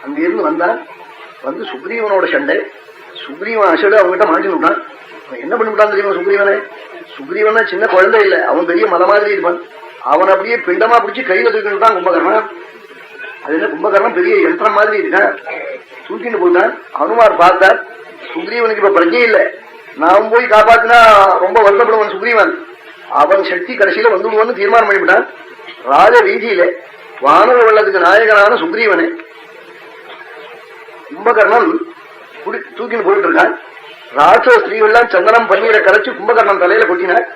அங்கிருந்து வந்தான். வந்து சுக்ரீவனோட சண்டை. சுக்ரீவன் அசடு அவங்ககிட்ட மாட்டி விட்டான். என்ன பண்ணிவிட்டான் தெரியுமா சுக்ரீவனை? சுக்ரீவனா சின்ன குழந்தை இல்லை, அவன் பெரிய மலை மாதிரி இருப்பான். அவன் அப்படியே பிண்டமா பிடிச்சி கையில தூக்கிட்டான் கும்பகர்ணன். அது என்ன கும்பகர்ணன் பெரிய யந்திரம் மாதிரி இருக்கான், தூக்கிட்டு போயிட்டான். அனுமார் பார்த்தார், சுக்ரீவனுக்கு இப்ப பிரஜை இல்லை, நான் போய் காப்பாத்தினா ரொம்ப வருத்தப்படுவான் சுக்ரீவன். அவன் சக்தி கடைசியில வந்துடுவான்னு தீர்மானம் பண்ணிவிட்டான். ராஜ வீதியில வானர வெள்ளத்துக்கு நாயகனான சுக்ரீவனை கும்பகர்ணன் தூக்கின்னு போயிட்டு இருக்கான். ராட்சச ஸ்திரீகள்லாம் சந்தனம் பன்னீரை கரைச்சு கும்பகர்ணன் தலையில கொட்டினார்.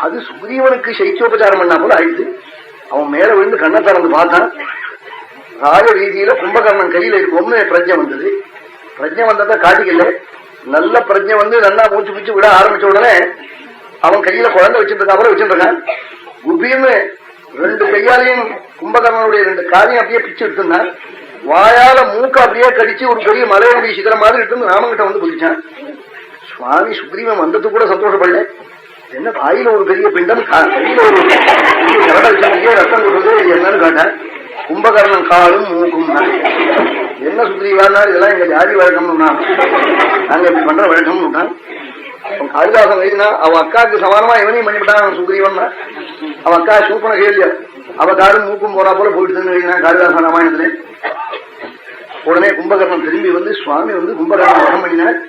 அது சுக்ரீவனுக்கு சைத்தியோபச்சாரம் பண்ணா போல ஆயிடுது. அவன் மேல விழுந்து கண்ணை திறந்து பார்த்தான். ராஜ வீதியில கும்பகர்ணன் கையில இருக்கும்னு பிரஜை வந்தது. பிரஜை வந்ததை காட்டிக்கல. நல்ல பிரஜை வந்து நல்லா மூச்சு பிச்சு விட ஆரம்பிச்ச உடனே அவன் கையில குழந்தை வச்சுட்டு அப்புறம் வச்சுட்டு இருக்கான். குபீர்னு ரெண்டு கையாலையும் கும்பகர்ணனுடைய ரெண்டு காலையும் அப்படியே பிச்சு எடுத்துனான். வாயால மூக்க அப்படியே கடிச்சு ஒரு பெரிய மலையுடைய சிகரம் மாதிரி எடுத்து ராமங்கிட்ட வந்து குதிச்சான். சுவாமி சுக்ரீவன் வந்தது கூட சந்தோஷப்படல. என்ன வாயில ஒரு பெரிய பிண்டம், கையில ஒரு வச்சிருக்கே ரத்தம் கொடுத்தது என்னன்னு காட்டான். கும்பகர்ணன் காலும் மூக்கும். என்ன சுக்ரீவானா இதெல்லாம் எங்க ஜாதி வழக்கம்னா, நாங்க இப்படி பண்ற வழக்கம்னு. காளிதாசன் எழுதினா அவன் அக்காவுக்கு சமானமா இவனையும் பண்ணிவிட்டான் சுக்ரீவன். அவன் அக்கா சூப்பன கேள்வியா, அவ காரும் மூக்கும் போறா போல போயிட்டுன்னு எழுதினா காளிதாசன் ராமாயணத்துல. உடனே கும்பகர்ணன் திரும்பி வந்து சுவாமி வந்து கும்பகர்ணன் வகம் பண்ணினார்.